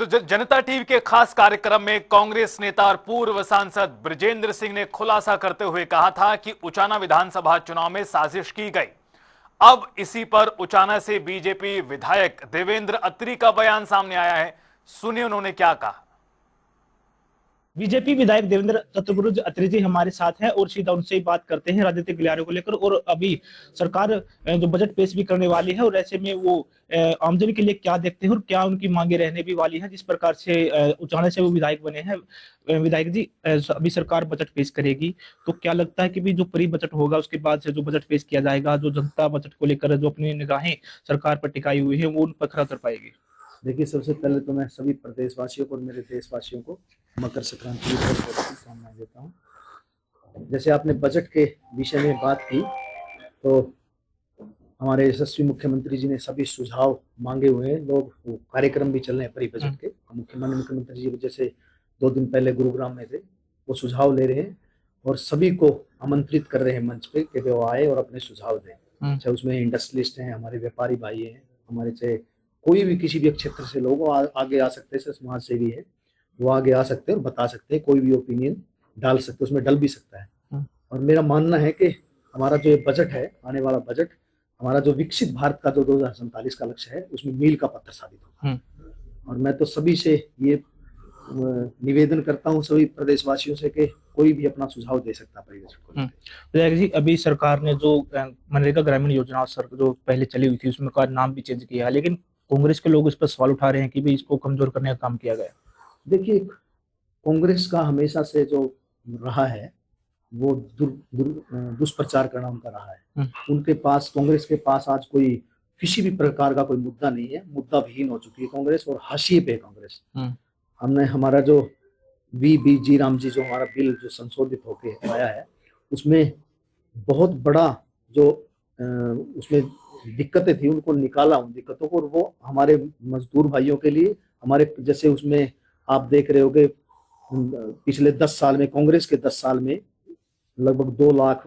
तो जनता टीवी के खास कार्यक्रम में कांग्रेस नेता और पूर्व सांसद बृजेंद्र सिंह ने खुलासा करते हुए कहा था कि उचाना विधानसभा चुनाव में साजिश की गई। अब इसी पर उचाना से बीजेपी विधायक देवेंद्र अत्री का बयान सामने आया है। सुनिए उन्होंने क्या कहा। बीजेपी विधायक देवेंद्र चतुर्भुज अत्री जी हमारे साथ हैं और सीधा उनसे ही बात करते हैं राजनीतिक गलियारों को लेकर। और अभी सरकार जो बजट पेश भी करने वाली है और ऐसे में वो आमदनी के लिए क्या देखते हैं और क्या उनकी मांगे रहने भी वाली हैं, जिस प्रकार से उचाना से वो विधायक बने हैं। विधायक जी, अभी सरकार बजट पेश करेगी तो क्या लगता है कि भी जो प्री बजट होगा उसके बाद से जो बजट पेश किया जाएगा, जो जनता बजट को लेकर जो अपनी निगाहें सरकार पर टिकाई हुई है वो उन पर खरा उतर पाएगी? देखिए, सबसे पहले तो मैं सभी प्रदेशवासियों को और मेरे देशवासियों को मकर संक्रांति की शुभकामनाएं देता हूँ। जैसे आपने बजट के विषय में बात की तो हमारे यशस्वी मुख्यमंत्री जी ने सभी सुझाव मांगे हुए हैं। लोग कार्यक्रम भी चल रहे हैं प्री बजट के। मुख्यमंत्री जी जैसे 2 दिन पहले गुरुग्राम में थे, वो सुझाव ले रहे हैं और सभी को आमंत्रित कर रहे हैं मंच पे कि वो आए और अपने सुझाव दें। चाहे उसमें इंडस्ट्रियलिस्ट हैं, हमारे व्यापारी भाई हैं, हमारे चाहे कोई भी किसी भी क्षेत्र से लोग आगे आ सकते हैं, समाज सेवी है वो आगे आ सकते हैं और बता सकते हैं, कोई भी ओपिनियन डाल सकते हैं, उसमें डल भी सकता है। और मेरा मानना है कि हमारा जो ये बजट है, आने वाला बजट हमारा जो विकसित भारत का जो 2047 का लक्ष्य है उसमें मील का पत्थर साबित होगा। और मैं तो सभी से ये निवेदन करता हूँ, सभी प्रदेशवासियों से, कि कोई भी अपना सुझाव दे सकता है परिवेश को। विधायक जी, अभी सरकार ने जो मनरेगा ग्रामीण योजना जो पहले चली हुई थी उसमें का नाम भी चेंज किया है, लेकिन कांग्रेस के लोग इस पर सवाल उठा रहे हैं कि भी इसको कमजोर करने का काम किया गया। देखिए, कांग्रेस का हमेशा से जो रहा है वो दुष्प्रचार करना उनका रहा है। उनके पास, कांग्रेस के पास आज कोई किसी भी प्रकार का कोई मुद्दा नहीं है। मुद्दा विहीन हो चुकी है कांग्रेस और हाशिए पे कांग्रेस। हमने हमारा जो जी राम जी जो हमारा बिल जो संशोधित होके आया है उसमें बहुत बड़ा जो उसमें दिक्कतें थी उनको निकाला, उन दिक्कतों को, और वो हमारे मजदूर भाइयों के लिए, हमारे जैसे उसमें आप देख रहे हो कि पिछले 10 साल में, कांग्रेस के 10 साल में लगभग 2 लाख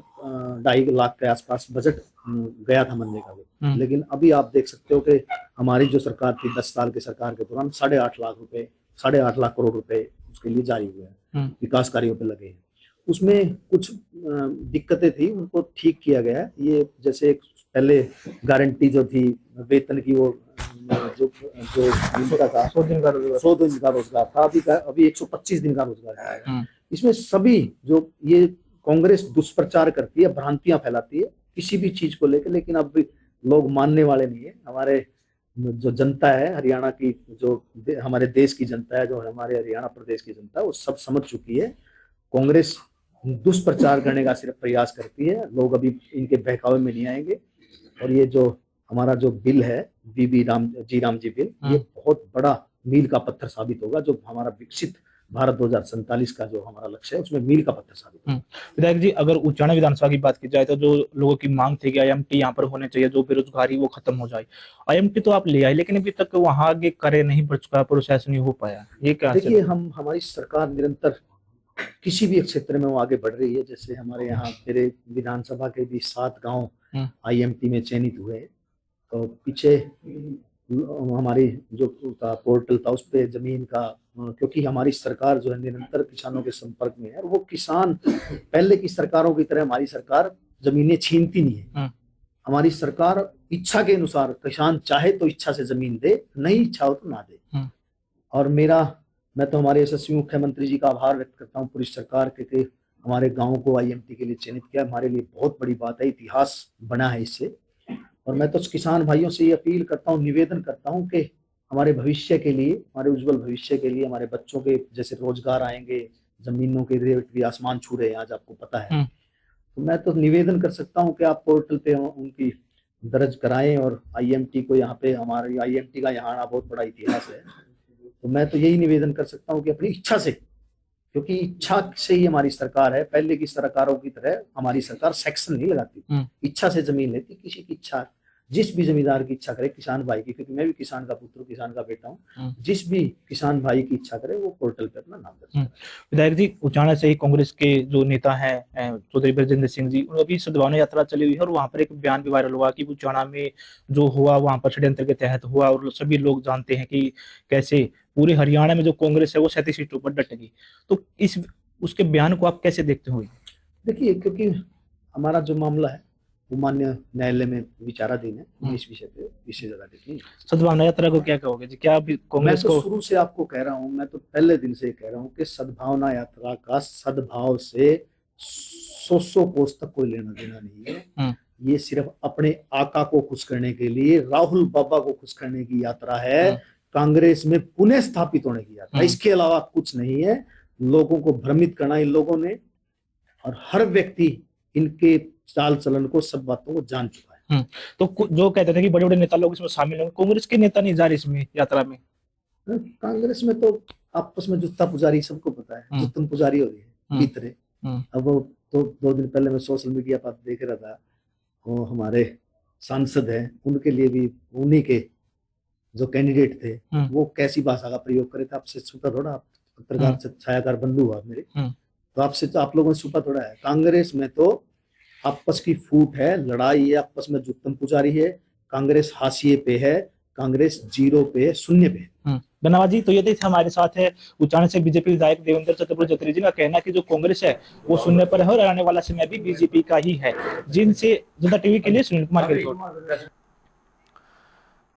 2.5 लाख के आसपास बजट गया था मनरेगा में। लेकिन अभी आप देख सकते हो कि हमारी जो सरकार थी 10 साल के सरकार के दौरान 8.5 लाख रुपए, 8.5 लाख करोड़ रुपए उसके लिए जारी हुए हैं, विकास कार्यों पे लगे हैं। उसमें कुछ दिक्कतें थी, उनको ठीक किया गया। ये जैसे पहले गारंटी जो थी वेतन की, वो जो था 100 दिन का रोजगार था, अभी 125 दिन का रोजगार है। इसमें सभी जो ये कांग्रेस दुष्प्रचार करती है, भ्रांतियां फैलाती है किसी भी चीज को लेकर, लेकिन अब भी लोग मानने वाले नहीं है। हमारे जो जनता है हरियाणा की, जो हमारे देश की जनता है, जो हमारे हरियाणा प्रदेश की जनता है, वो सब समझ चुकी है कांग्रेस दुष्प्रचार करने का सिर्फ प्रयास करती है। लोग अभी इनके बहकावे में नहीं आएंगे। और ये जो हमारा जो बिल है राम जी बिल, ये बहुत बड़ा मील का पत्थर साबित होगा, जो हमारा विकसित भारत 2047 का जो हमारा लक्ष्य है उसमें मील का पत्थर साबित होगा। विधायक जी, अगर उचाना विधानसभा की बात की जाए तो जो लोगों की मांग थी कि IMT यहाँ पर होने चाहिए, जो बेरोजगारी वो खत्म हो जाए, IMT तो आप ले आए लेकिन अभी तक वहां आगे कार्य नहीं बढ़ चुका, प्रोसेस नहीं हो पाया, ये क्या? देखिए, हमारी सरकार निरंतर किसी भी क्षेत्र में वो आगे बढ़ रही है। जैसे हमारे यहाँ मेरे विधानसभा के भी 7 गांव IMT में चयनित हुए। तो पीछे हमारी जो पोर्टल था उस पे जमीन का, क्योंकि हमारी सरकार जो है निरंतर किसानों के संपर्क में है, और वो किसान पहले की सरकारों की तरह हमारी सरकार जमीनें छीनती नहीं है। हमारी सरकार इच्छा के अनुसार, किसान चाहे तो इच्छा से जमीन दे, नहीं इच्छा हो तो ना दे। और मैं तो हमारे यशस्वी मुख्यमंत्री जी का आभार व्यक्त करता हूँ पूरी सरकार के हमारे गाँव को IMT के लिए चयनित किया। हमारे लिए बहुत बड़ी बात है, इतिहास बना है इससे। और मैं तो किसान भाइयों से ये अपील करता हूँ, निवेदन करता हूँ कि हमारे भविष्य के लिए, हमारे उज्जवल भविष्य के लिए, हमारे बच्चों के जैसे रोजगार आएंगे, जमीनों के रेट भी आसमान छू रहे हैं आज, आपको पता है। तो मैं तो निवेदन कर सकता हूँ कि आप पोर्टल पे उनकी दर्ज कराएं और IMT को, यहाँ पे हमारे IMT का यहाँ आना बहुत बड़ा इतिहास है। तो मैं तो यही निवेदन कर सकता हूँ कि अपनी इच्छा से, क्योंकि इच्छा से ही हमारी सरकार है, पहले की सरकारों की तरह हमारी सरकार सेक्शन नहीं लगाती, इच्छा से जमीन लेती। किसी की इच्छा, जिस भी जमींदार की इच्छा करे, किसान भाई की, क्योंकि मैं भी किसान का पुत्र, किसान का बेटा हूँ, जिस भी किसान भाई की इच्छा करे वो पोर्टल पे अपना नाम दर्ज। विधायक जी, उचाना से ही कांग्रेस के जो नेता हैं चौधरी बृजेंद्र सिंह जी, अभी सद्भावना यात्रा चली हुई है और वहां पर एक बयान भी वायरल हुआ कि उचाना में जो हुआ वहां पर षड्यंत्र के तहत हुआ, और सभी लोग जानते हैं कि कैसे पूरे हरियाणा में जो कांग्रेस है वो 37 सीटों पर डटेगी। तो इस उसके बयान को आप कैसे देखते हो? देखिए, क्योंकि हमारा जो मामला है वो माननीय न्यायालय में विचाराधीन है, इस विषय पे विशेष ज्यादा देखिए। सद्भावना यात्रा को क्या कहोगे जी? क्या अभी मैं कांग्रेस तो को शुरू से आपको कह रहा हूँ, मैं तो पहले दिन से कह रहा हूँ कि सद्भावना यात्रा का सद्भाव से 100 कोस तक कोई लेना देना नहीं है। ये सिर्फ अपने आका को खुश करने के लिए, राहुल बाबा को खुश करने की यात्रा है, कांग्रेस में पुनः स्थापित होने की यात्रा, इसके अलावा कुछ नहीं है। लोगों को भ्रमित करना इन लोगों ने, और हर व्यक्ति इनके चाल चलन को, सब बातों को जान चुका है। तो जो कहते थे कि बड़े बड़े नेता लोग इसमें शामिल होंगे, कांग्रेस के नेता नहीं जा रहे इसमें यात्रा में? कांग्रेस में तो आपस में जुत्ता पुजारी सबको पता है, जुत्तम पुजारी हो रही है की तरह। अब वो तो 2 दिन पहले मैं सोशल मीडिया पर देख रहा था, वो हमारे सांसद हैं, उनके लिए भी उन्हीं के जो कैंडिडेट थे वो कैसी भाषा का प्रयोग करे थे। आपसे छुपा थोड़ा, आप पत्रकार से छायाकार बंधु हुआ मेरे, तो आपसे तो आप लोगों से छुपा थोड़ा है। कांग्रेस में तो आपस की फूट है, लड़ाई है, आपस में जुत्तम पुजारी है। कांग्रेस हाशिए पे है, कांग्रेस जीरो पे है, शून्य पे है। धन्यवाद जी। तो ये थे हमारे साथ है उचाना से बीजेपी विधायक देवेंद्र चतुर्भुज अत्री जी का कहना कि जो कांग्रेस है वो शून्य पर है और आने वाला समय भी बीजेपी का ही है। जिनसे जनता टीवी के लिए सुनील कुमार की रिपोर्ट।